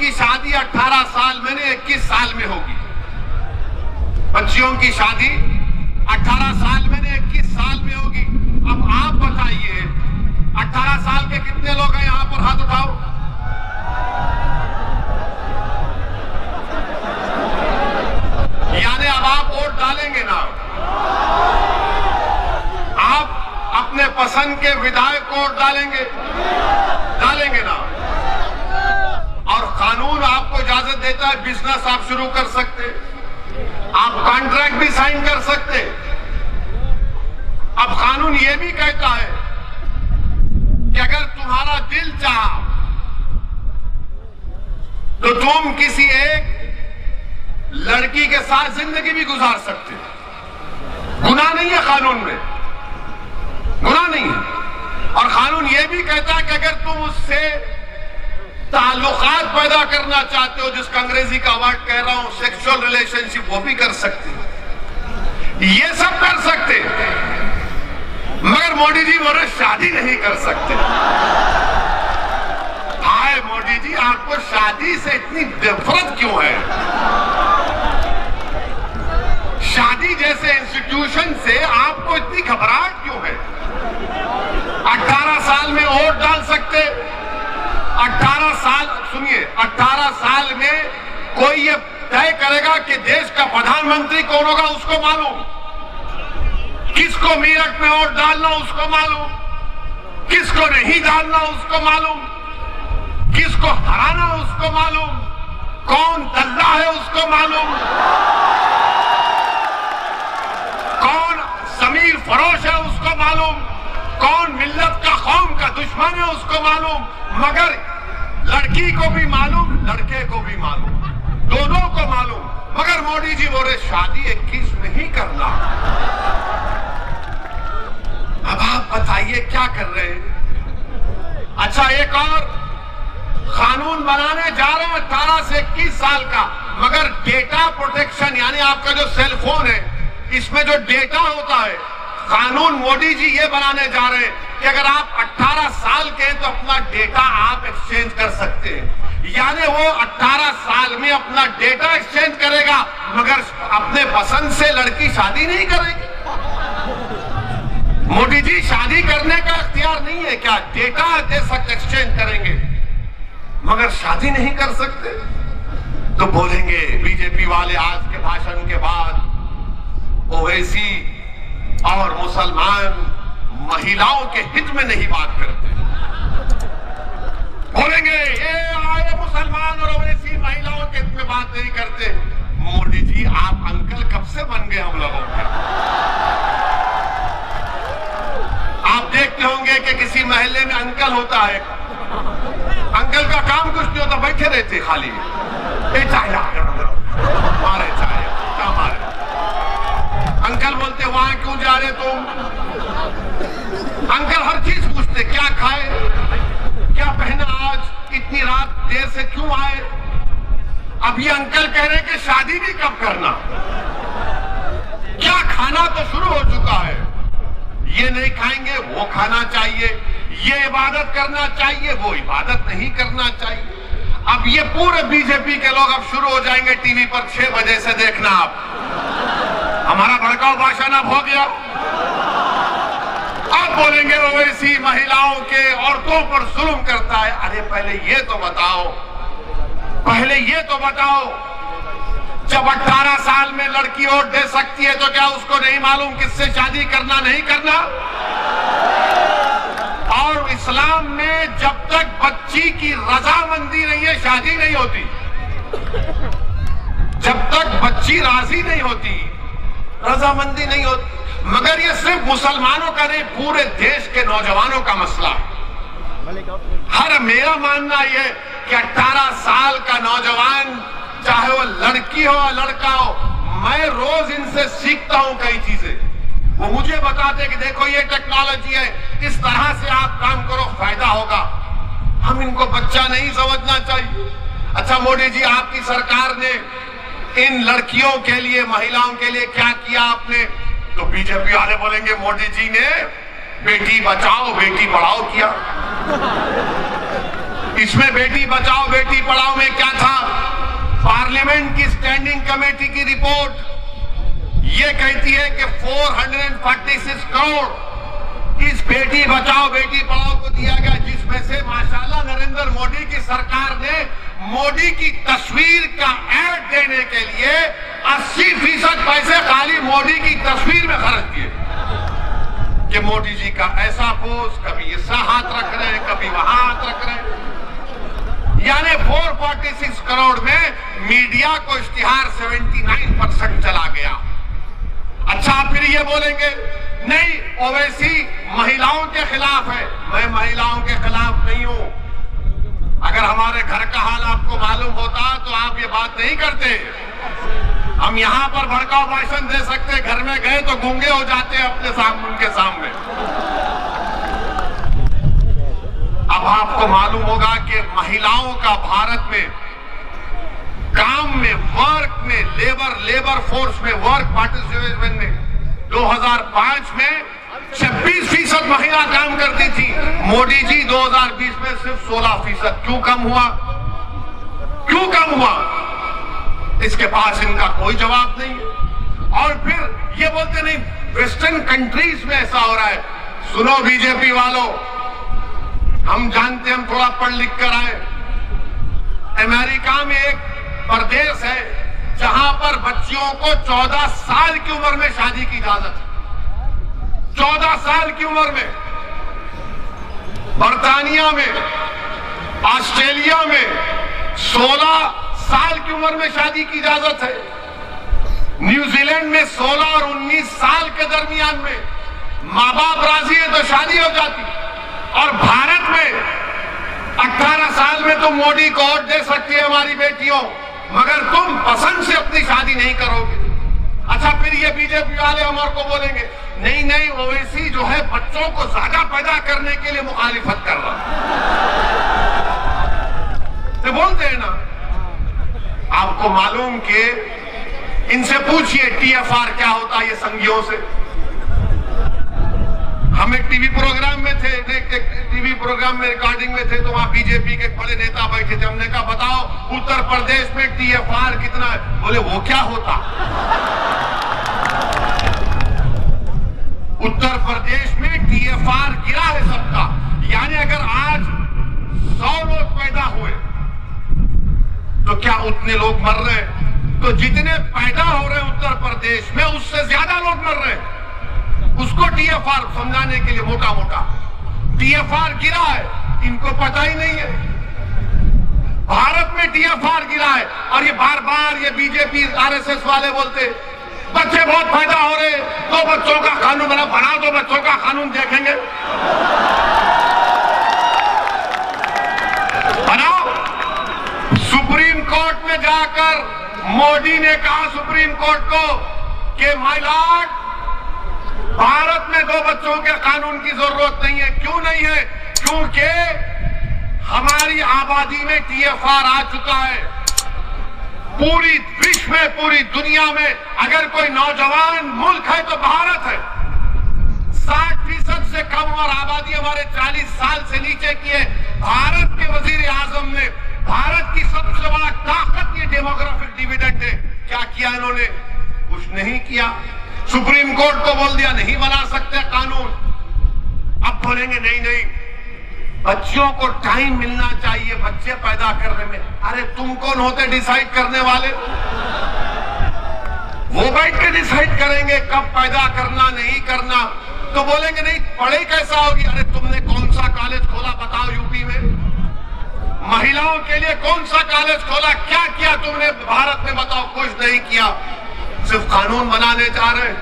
की शादी 18 साल में नहीं 21 साल में होगी। बच्चियों की शादी 18 साल में नहीं 21 साल में होगी। अब आप बताइए 18 साल के कितने लोग हैं यहां पर, हाथ उठाओ। यानी अब आप वोट डालेंगे ना, आप अपने पसंद के विधायक को वोट डालेंगे ना। और कानून आपको इजाजत देता है बिजनेस आप शुरू कर सकते, आप कॉन्ट्रैक्ट भी साइन कर सकते। अब कानून यह भी कहता है कि अगर तुम्हारा दिल चाहा तो तुम किसी एक लड़की के साथ जिंदगी भी गुजार सकते। गुनाह नहीं है कानून में, गुनाह नहीं है। और कानून यह भी कहता है कि अगर तुम उससे ताल्लुकात पैदा करना चाहते हो, जिसका अंग्रेजी का वर्ड कह रहा हूं सेक्सुअल रिलेशनशिप, वो भी कर सकते, ये सब कर सकते। मगर मोदी जी बोले शादी नहीं कर सकते। हाय मोदी जी, आपको शादी से इतनी नफरत क्यों है? शादी जैसे इंस्टीट्यूशन से आपको इतनी घबराहट क्यों है? 18 साल में वोट डाल सकते। 18 साल, सुनिए, 18 साल में कोई ये तय करेगा कि देश का प्रधानमंत्री कौन होगा, उसको मालूम। किसको मेरठ में वोट डालना उसको मालूम, किसको नहीं डालना उसको मालूम, किसको हराना उसको मालूम, कौन दल्ला है उसको मालूम, कौन समीर फरोश है उसको मालूम, कौन मिल्लत का कौम का दुश्मन है उसको मालूम। मगर लड़की को भी मालूम, लड़के को भी मालूम, दोनों को मालूम। मगर मोदी जी बोले शादी 21 में ही करना। अब आप बताइए क्या कर रहे हैं? अच्छा, एक और कानून बनाने जा रहे हैं 18 से 21 साल का, मगर डेटा प्रोटेक्शन, यानी आपका जो सेल फोन है इसमें जो डेटा होता है, कानून मोदी जी ये बनाने जा रहे हैं कि अगर आप 18 साल के हैं तो अपना डेटा आप एक्सचेंज कर सकते हैं। यानी वो 18 साल में अपना डेटा एक्सचेंज करेगा, मगर अपने पसंद से लड़की शादी नहीं करेगी। मोदी जी शादी करने का इख्तियार नहीं है क्या? डेटा दे सकते, एक्सचेंज करेंगे, मगर शादी नहीं कर सकते। तो बोलेंगे बीजेपी वाले आज के भाषण के बाद ओवैसी और मुसलमान महिलाओं के हित में नहीं बात करते। बोलेंगे ये आए मुसलमान और ओवैसी महिलाओं के हित में बात नहीं करते। मोदी जी आप अंकल कब से बन गए हम लोगों के? आप देखते होंगे कि किसी महल्ले में अंकल होता है, अंकल का काम कुछ नहीं होता, बैठे रहते खाली, चाय मारे चाय क्या मारे। अंकल बोलते वहां क्यों जा रहे तुम? अंकल हर चीज पूछते, क्या खाए, क्या पहना आज, इतनी रात देर से क्यों आए। अब ये अंकल कह रहे कि शादी भी कब करना, क्या खाना तो शुरू हो चुका है, ये नहीं खाएंगे वो खाना चाहिए, ये इबादत करना चाहिए वो इबादत नहीं करना चाहिए। अब ये पूरे बीजेपी के लोग अब शुरू हो जाएंगे टीवी पर 6 बजे से देखना। आप हमारा भड़काऊ भाषण अब हो गया। अब बोलेंगे ओवैसी महिलाओं के औरतों पर जुल्म करता है। अरे पहले ये तो बताओ, जब 18 साल में लड़की वोट दे सकती है तो क्या उसको नहीं मालूम किससे शादी करना नहीं करना? और इस्लाम में जब तक बच्ची की रजामंदी नहीं है शादी नहीं होती। जब तक बच्ची राजी नहीं होती, रजामंदी नहीं होती। मगर ये सिर्फ मुसलमानों का नहीं, पूरे देश के नौजवानों का मसला है। मेरा मानना यह कि 18 साल का नौजवान, चाहे वो लड़की हो या लड़का हो, मैं रोज इनसे सीखता हूं कई चीजें। वो मुझे बताते कि देखो ये टेक्नोलॉजी है, इस तरह से आप काम करो फायदा होगा। हम इनको बच्चा नहीं समझना चाहिए। अच्छा मोदी जी, आपकी सरकार ने इन लड़कियों के लिए, महिलाओं के लिए क्या किया आपने? तो बीजेपी वाले बोलेंगे मोदी जी ने बेटी बचाओ बेटी पढ़ाओ किया। इसमें बेटी बचाओ बेटी पढ़ाओ में क्या था? कमेटी की रिपोर्ट ये कहती है कि 446 करोड़ इस बेटी बचाओ बेटी पढ़ाओ को दिया गया, जिसमें से माशाल्लाह नरेंद्र मोदी की सरकार ने मोदी की तस्वीर का ऐड देने के लिए 80% पैसे खाली मोदी की तस्वीर में खर्च किए कि मोदी जी का ऐसा पोस्ट, कभी ऐसा हाथ रख रहे हैं, कभी वहां हाथ रख रहे हैं। यानी 446 करोड़ में मीडिया को इश्तिहार 79% चला गया। अच्छा, फिर ये बोलेंगे नहीं ओवैसी महिलाओं के खिलाफ है। मैं महिलाओं के खिलाफ नहीं हूं। अगर हमारे घर का हाल आपको मालूम होता तो आप ये बात नहीं करते। हम यहां पर भड़काऊ भाषण दे सकते, घर में गए तो गूंगे हो जाते अपने सामने, उनके सामने। अब आपको मालूम होगा कि महिलाओं का भारत में काम में, वर्क में, लेबर फोर्स में, वर्क पार्टिसिपेशन में 2005 में 26% महिला काम करती थी। मोदी जी 2020 में सिर्फ 16%। क्यों कम हुआ? क्यों कम हुआ? इसके पास इनका कोई जवाब नहीं है। और फिर ये बोलते नहीं वेस्टर्न कंट्रीज में ऐसा हो रहा है। सुनो बीजेपी वालों, हम जानते, हम थोड़ा पढ़ लिख कर आए। अमेरिका में एक प्रदेश है जहां पर बच्चियों को 14 साल की उम्र में शादी की इजाजत है। 14 साल की उम्र में। बर्तानिया में, ऑस्ट्रेलिया में 16 साल की उम्र में शादी की इजाजत है। न्यूजीलैंड में 16 और 19 साल के दरमियान में माँ बाप राजी है तो शादी हो जाती। और भारत में 18 साल में तुम मोदी को वोट दे सकती है हमारी बेटियों, मगर तुम पसंद से अपनी शादी नहीं करोगे। अच्छा, फिर ये बीजेपी वाले हमारे को बोलेंगे नहीं ओवैसी जो है बच्चों को ज्यादा पैदा करने के लिए मुखालिफत कर रहा तो बोलते हैं ना। आपको मालूम कि इनसे पूछिए टीएफआर क्या होता है ये संघियों से। हम एक टीवी प्रोग्राम में थे, टीवी प्रोग्राम में रिकॉर्डिंग में थे, तो वहां बीजेपी के बड़े नेता बैठे थे। हमने कहा बताओ उत्तर प्रदेश में टीएफआर कितना है? बोले वो क्या होता? उत्तर प्रदेश में टीएफआर गिरा है सबका। यानी अगर आज 100 लोग पैदा हुए तो क्या उतने लोग मर रहे हैं? तो जितने पैदा हो रहे हैं उत्तर प्रदेश में उससे ज्यादा लोग मर रहे हैं। उसको टीएफआर समझाने के लिए मोटा मोटा टीएफआर गिरा है, इनको पता ही नहीं है। भारत में टीएफआर गिरा है और ये बार बार ये बीजेपी आरएसएस वाले बोलते बच्चे बहुत पैदा हो रहे, 2 बच्चों का कानून बना 2 बच्चों का कानून देखेंगे। बनाओ। सुप्रीम कोर्ट में जाकर मोदी ने कहा सुप्रीम कोर्ट को कि माय लॉर्ड, भारत में 2 बच्चों के कानून की जरूरत नहीं है। क्यों नहीं है? क्योंकि हमारी आबादी में टीएफआर आ चुका है। पूरी विश्व में, पूरी दुनिया में अगर कोई नौजवान मुल्क है तो भारत है। 60% से कम और आबादी हमारे 40 साल से नीचे की है। भारत के वजीर आजम ने, भारत की सबसे बड़ा ताकत ये डेमोग्राफिक डिविडेंड है। क्या किया इन्होंने? कुछ नहीं किया। सुप्रीम कोर्ट को बोल दिया नहीं बना सकते कानून। अब बोलेंगे नहीं बच्चियों को टाइम मिलना चाहिए बच्चे पैदा करने में। अरे तुम कौन होते डिसाइड करने वाले? वो बैठ के डिसाइड करेंगे कब पैदा करना नहीं करना। तो बोलेंगे नहीं पढ़ाई कैसा होगी? अरे तुमने कौन सा कॉलेज खोला बताओ यूपी में? महिलाओं के लिए कौन सा कॉलेज खोला? क्या किया तुमने भारत में बताओ? कुछ नहीं किया। सिर्फ कानून बनाने जा रहे हैं।